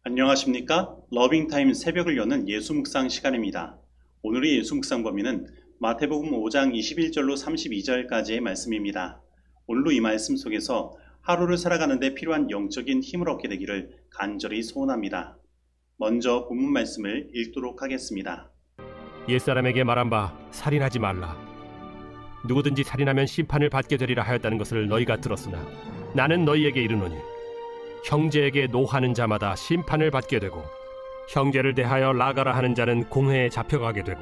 안녕하십니까? 러빙타임 새벽을 여는 예수묵상 시간입니다. 오늘의 예수묵상 범위는 마태복음 5장 21절로 32절까지의 말씀입니다. 오늘도 이 말씀 속에서 하루를 살아가는 데 필요한 영적인 힘을 얻게 되기를 간절히 소원합니다. 먼저 본문 말씀을 읽도록 하겠습니다. 옛사람에게 말한 바 살인하지 말라. 누구든지 살인하면 심판을 받게 되리라 하였다는 것을 너희가 들었으나 나는 너희에게 이르노니 형제에게 노하는 자마다 심판을 받게 되고 형제를 대하여 나가라 하는 자는 공회에 잡혀가게 되고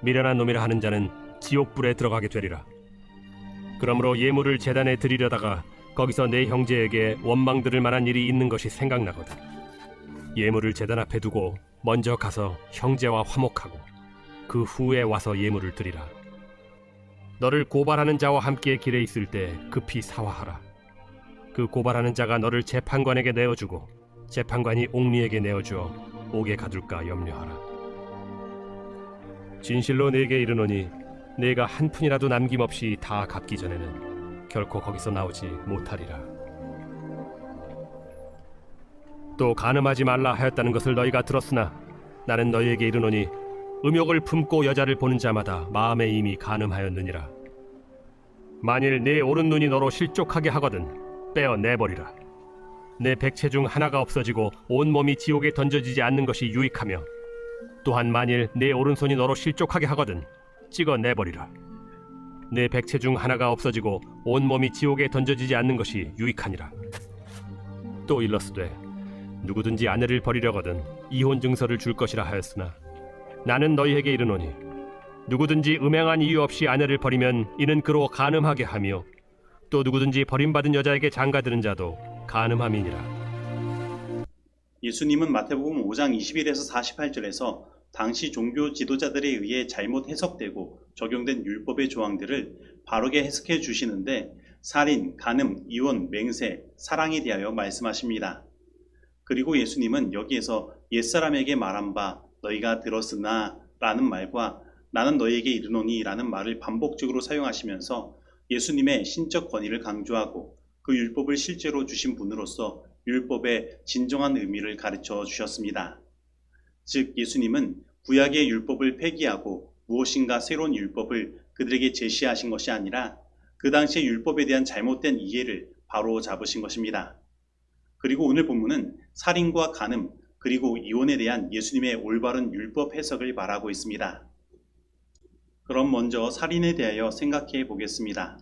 미련한 놈이라 하는 자는 지옥불에 들어가게 되리라. 그러므로 예물을 제단에 드리려다가 거기서 내 형제에게 원망 들을 만한 일이 있는 것이 생각나거든. 예물을 제단 앞에 두고 먼저 가서 형제와 화목하고 그 후에 와서 예물을 드리라. 너를 고발하는 자와 함께 길에 있을 때 급히 사화하라. 그 고발하는 자가 너를 재판관에게 내어주고 재판관이 옥리에게 내어주어 옥에 가둘까 염려하라. 진실로 네게 이르노니 네가 한 푼이라도 남김없이 다 갚기 전에는 결코 거기서 나오지 못하리라. 또 간음하지 말라 하였다는 것을 너희가 들었으나 나는 너희에게 이르노니 음욕을 품고 여자를 보는 자마다 마음에 이미 간음하였느니라. 만일 네 오른 눈이 너로 실족하게 하거든 빼어 내버리라. 내 백체 중 하나가 없어지고 온 몸이 지옥에 던져지지 않는 것이 유익하며 또한 만일 내 오른손이 너로 실족하게 하거든 찍어 내버리라. 내 백체 중 하나가 없어지고 온 몸이 지옥에 던져지지 않는 것이 유익하니라. 또 일러스되 누구든지 아내를 버리려거든 이혼 증서를 줄 것이라 하였으나 나는 너희에게 이르노니 누구든지 음행한 이유 없이 아내를 버리면 이는 그로 간음하게 하며 또 누구든지 버림받은 여자에게 장가드는 자도 간음함이니라. 예수님은 마태복음 5장 21에서 48절에서 당시 종교 지도자들에 의해 잘못 해석되고 적용된 율법의 조항들을 바르게 해석해 주시는데 살인, 간음, 이혼, 맹세, 사랑에 대하여 말씀하십니다. 그리고 예수님은 여기에서 옛사람에게 말한 바 너희가 들었으나 라는 말과 나는 너희에게 이르노니 라는 말을 반복적으로 사용하시면서 예수님의 신적 권위를 강조하고 그 율법을 실제로 주신 분으로서 율법의 진정한 의미를 가르쳐 주셨습니다. 즉 예수님은 구약의 율법을 폐기하고 무엇인가 새로운 율법을 그들에게 제시하신 것이 아니라 그 당시의 율법에 대한 잘못된 이해를 바로 잡으신 것입니다. 그리고 오늘 본문은 살인과 간음 그리고 이혼에 대한 예수님의 올바른 율법 해석을 말하고 있습니다. 그럼 먼저 살인에 대하여 생각해 보겠습니다.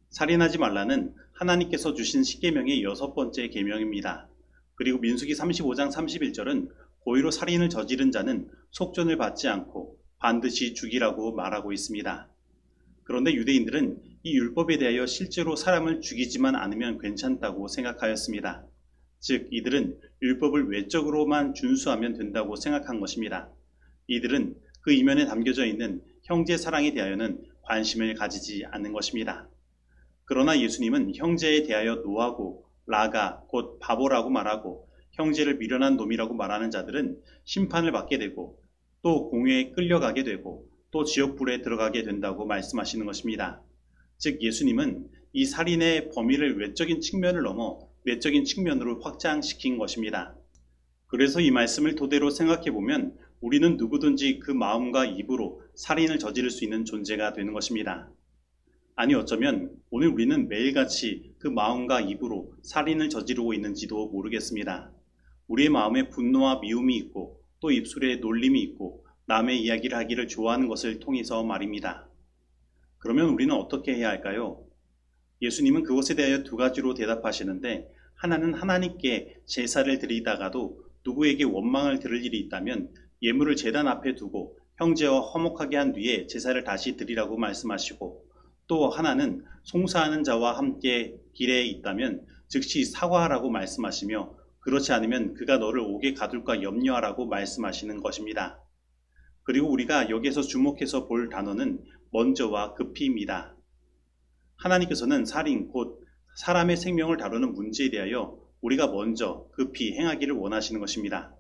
살인하지 말라는 하나님께서 주신 십계명의 6번째 계명입니다. 그리고 민수기 35장 31절은 고의로 살인을 저지른 자는 속전을 받지 않고 반드시 죽이라고 말하고 있습니다. 그런데 유대인들은 이 율법에 대하여 실제로 사람을 죽이지만 않으면 괜찮다고 생각하였습니다. 즉 이들은 율법을 외적으로만 준수하면 된다고 생각한 것입니다. 이들은 그 이면에 담겨져 있는 형제 사랑에 대하여는 관심을 가지지 않는 것입니다. 그러나 예수님은 형제에 대하여 노하고 라가 곧 바보라고 말하고 형제를 미련한 놈이라고 말하는 자들은 심판을 받게 되고 또 공회에 끌려가게 되고 또 지옥불에 들어가게 된다고 말씀하시는 것입니다. 즉 예수님은 이 살인의 범위를 외적인 측면을 넘어 내적인 측면으로 확장시킨 것입니다. 그래서 이 말씀을 토대로 생각해보면 우리는 누구든지 그 마음과 입으로 살인을 저지를 수 있는 존재가 되는 것입니다. 아니 어쩌면 오늘 우리는 매일같이 그 마음과 입으로 살인을 저지르고 있는지도 모르겠습니다. 우리의 마음에 분노와 미움이 있고 또 입술에 놀림이 있고 남의 이야기를 하기를 좋아하는 것을 통해서 말입니다. 그러면 우리는 어떻게 해야 할까요? 예수님은 그것에 대하여 두 가지로 대답하시는데 하나는 하나님께 제사를 드리다가도 누구에게 원망을 들을 일이 있다면 예물을 제단 앞에 두고 형제와 화목하게 한 뒤에 제사를 다시 드리라고 말씀하시고 또 하나는 송사하는 자와 함께 길에 있다면 즉시 사과하라고 말씀하시며 그렇지 않으면 그가 너를 옥에 가둘까 염려하라고 말씀하시는 것입니다. 그리고 우리가 여기에서 주목해서 볼 단어는 먼저와 급히입니다. 하나님께서는 살인 곧 사람의 생명을 다루는 문제에 대하여 우리가 먼저 급히 행하기를 원하시는 것입니다.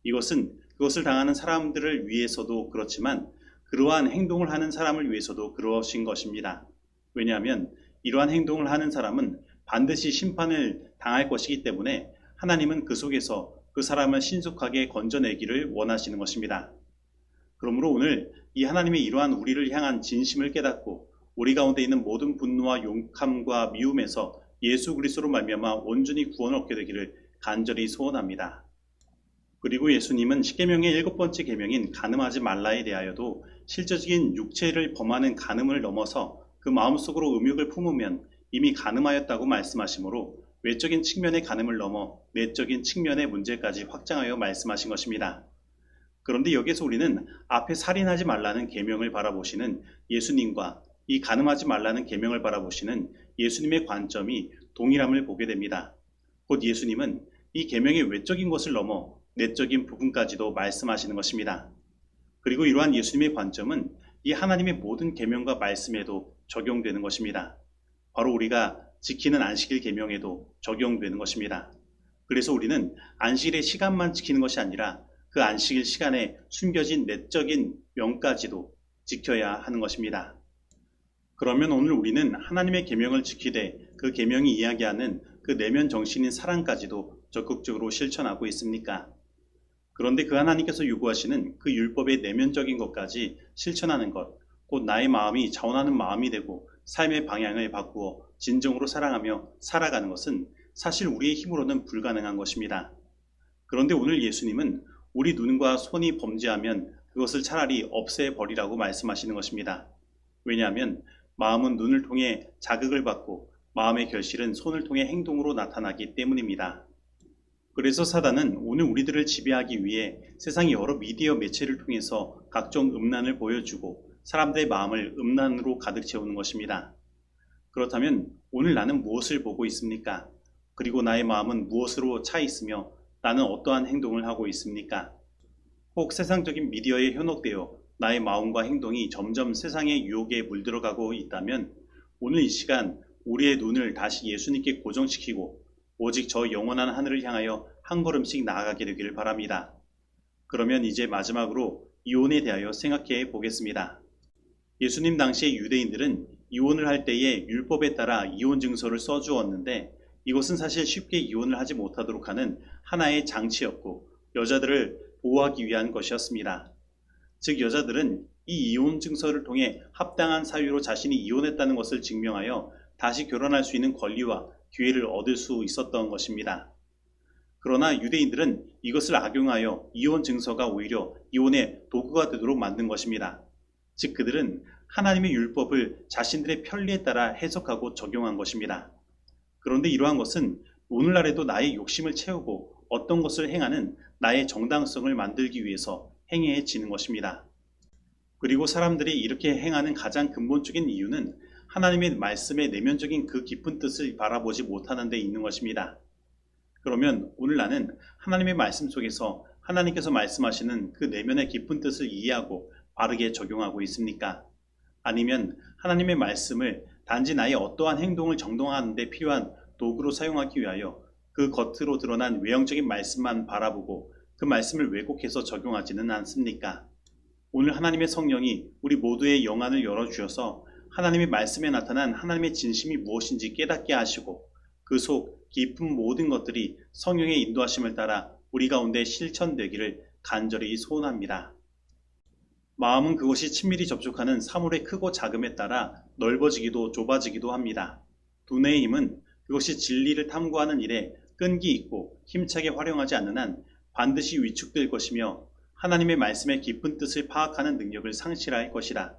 이것은 그것을 당하는 사람들을 위해서도 그렇지만 그러한 행동을 하는 사람을 위해서도 그러신 것입니다. 왜냐하면 이러한 행동을 하는 사람은 반드시 심판을 당할 것이기 때문에 하나님은 그 속에서 그 사람을 신속하게 건져내기를 원하시는 것입니다. 그러므로 오늘 이 하나님의 이러한 우리를 향한 진심을 깨닫고 우리 가운데 있는 모든 분노와 용감과 미움에서 예수 그리스도로 말미암아 온전히 구원을 얻게 되기를 간절히 소원합니다. 그리고 예수님은 십계명의 7번째 계명인 간음하지 말라에 대하여도 실제적인 육체를 범하는 간음을 넘어서 그 마음속으로 음욕을 품으면 이미 간음하였다고 말씀하시므로 외적인 측면의 간음을 넘어 내적인 측면의 문제까지 확장하여 말씀하신 것입니다. 그런데 여기서 우리는 앞에 살인하지 말라는 계명을 바라보시는 예수님과 이 간음하지 말라는 계명을 바라보시는 예수님의 관점이 동일함을 보게 됩니다. 곧 예수님은 이 계명의 외적인 것을 넘어 내적인 부분까지도 말씀하시는 것입니다. 그리고 이러한 예수님의 관점은 이 하나님의 모든 계명과 말씀에도 적용되는 것입니다. 바로 우리가 지키는 안식일 계명에도 적용되는 것입니다. 그래서 우리는 안식일의 시간만 지키는 것이 아니라 그 안식일 시간에 숨겨진 내적인 명까지도 지켜야 하는 것입니다. 그러면 오늘 우리는 하나님의 계명을 지키되 그 계명이 이야기하는 그 내면 정신인 사랑까지도 적극적으로 실천하고 있습니까? 그런데 그 하나님께서 요구하시는 그 율법의 내면적인 것까지 실천하는 것, 곧 나의 마음이 자원하는 마음이 되고 삶의 방향을 바꾸어 진정으로 사랑하며 살아가는 것은 사실 우리의 힘으로는 불가능한 것입니다. 그런데 오늘 예수님은 우리 눈과 손이 범죄하면 그것을 차라리 없애버리라고 말씀하시는 것입니다. 왜냐하면 마음은 눈을 통해 자극을 받고 마음의 결실은 손을 통해 행동으로 나타나기 때문입니다. 그래서 사단은 오늘 우리들을 지배하기 위해 세상의 여러 미디어 매체를 통해서 각종 음란을 보여주고 사람들의 마음을 음란으로 가득 채우는 것입니다. 그렇다면 오늘 나는 무엇을 보고 있습니까? 그리고 나의 마음은 무엇으로 차 있으며 나는 어떠한 행동을 하고 있습니까? 혹 세상적인 미디어에 현혹되어 나의 마음과 행동이 점점 세상의 유혹에 물들어가고 있다면 오늘 이 시간 우리의 눈을 다시 예수님께 고정시키고 오직 저 영원한 하늘을 향하여 한 걸음씩 나아가게 되기를 바랍니다. 그러면 이제 마지막으로 이혼에 대하여 생각해 보겠습니다. 예수님 당시의 유대인들은 이혼을 할 때에 율법에 따라 이혼 증서를 써주었는데 이것은 사실 쉽게 이혼을 하지 못하도록 하는 하나의 장치였고 여자들을 보호하기 위한 것이었습니다. 즉 여자들은 이 이혼 증서를 통해 합당한 사유로 자신이 이혼했다는 것을 증명하여 다시 결혼할 수 있는 권리와 기회를 얻을 수 있었던 것입니다. 그러나 유대인들은 이것을 악용하여 이혼 증서가 오히려 이혼의 도구가 되도록 만든 것입니다. 즉 그들은 하나님의 율법을 자신들의 편리에 따라 해석하고 적용한 것입니다. 그런데 이러한 것은 오늘날에도 나의 욕심을 채우고 어떤 것을 행하는 나의 정당성을 만들기 위해서 행해지는 것입니다. 그리고 사람들이 이렇게 행하는 가장 근본적인 이유는 하나님의 말씀의 내면적인 그 깊은 뜻을 바라보지 못하는 데 있는 것입니다. 그러면 오늘 나는 하나님의 말씀 속에서 하나님께서 말씀하시는 그 내면의 깊은 뜻을 이해하고 바르게 적용하고 있습니까? 아니면 하나님의 말씀을 단지 나의 어떠한 행동을 정당화하는 데 필요한 도구로 사용하기 위하여 그 겉으로 드러난 외형적인 말씀만 바라보고 그 말씀을 왜곡해서 적용하지는 않습니까? 오늘 하나님의 성령이 우리 모두의 영안을 열어주셔서 하나님의 말씀에 나타난 하나님의 진심이 무엇인지 깨닫게 하시고 그 속 깊은 모든 것들이 성령의 인도하심을 따라 우리 가운데 실천되기를 간절히 소원합니다. 마음은 그것이 친밀히 접촉하는 사물의 크고 작음에 따라 넓어지기도 좁아지기도 합니다. 두뇌의 힘은 그것이 진리를 탐구하는 일에 끈기 있고 힘차게 활용하지 않는 한 반드시 위축될 것이며 하나님의 말씀의 깊은 뜻을 파악하는 능력을 상실할 것이라.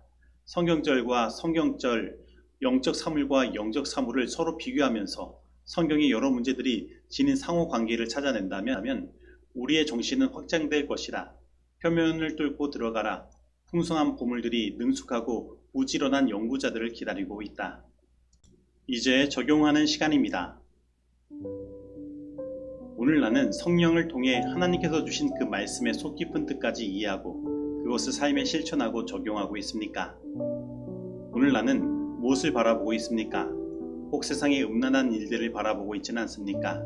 성경절과 성경절, 영적 사물과 영적 사물을 서로 비교하면서 성경의 여러 문제들이 지닌 상호관계를 찾아낸다면 우리의 정신은 확장될 것이라. 표면을 뚫고 들어가라. 풍성한 보물들이 능숙하고 부지런한 연구자들을 기다리고 있다. 이제 적용하는 시간입니다. 오늘 나는 성령을 통해 하나님께서 주신 그 말씀의 속 깊은 뜻까지 이해하고 그것을 삶에 실천하고 적용하고 있습니까? 오늘 나는 무엇을 바라보고 있습니까? 혹 세상의 음란한 일들을 바라보고 있지는 않습니까?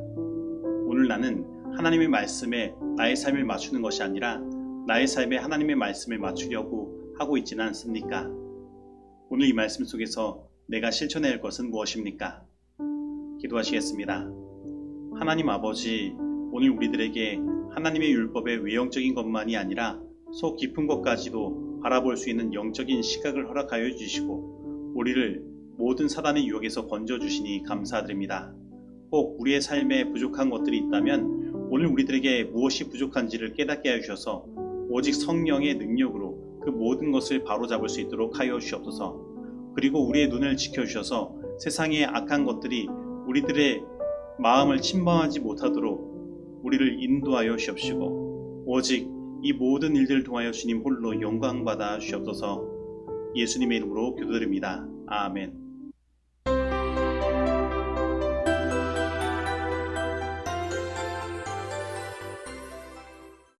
오늘 나는 하나님의 말씀에 나의 삶을 맞추는 것이 아니라 나의 삶에 하나님의 말씀을 맞추려고 하고 있지는 않습니까? 오늘 이 말씀 속에서 내가 실천해야 할 것은 무엇입니까? 기도하시겠습니다. 하나님 아버지, 오늘 우리들에게 하나님의 율법의 외형적인 것만이 아니라 속 깊은 것까지도 바라볼 수 있는 영적인 시각을 허락하여 주시고 우리를 모든 사단의 유혹에서 건져주시니 감사드립니다. 혹 우리의 삶에 부족한 것들이 있다면 오늘 우리들에게 무엇이 부족한지를 깨닫게 하여 주셔서 오직 성령의 능력으로 그 모든 것을 바로잡을 수 있도록 하여 주시옵소서. 그리고 우리의 눈을 지켜주셔서 세상의 악한 것들이 우리들의 마음을 침범하지 못하도록 우리를 인도하여 주시옵시고 오직 이 모든 일들을 통하여 주님 홀로 영광받아 주시옵소서. 예수님의 이름으로 기도드립니다. 아멘.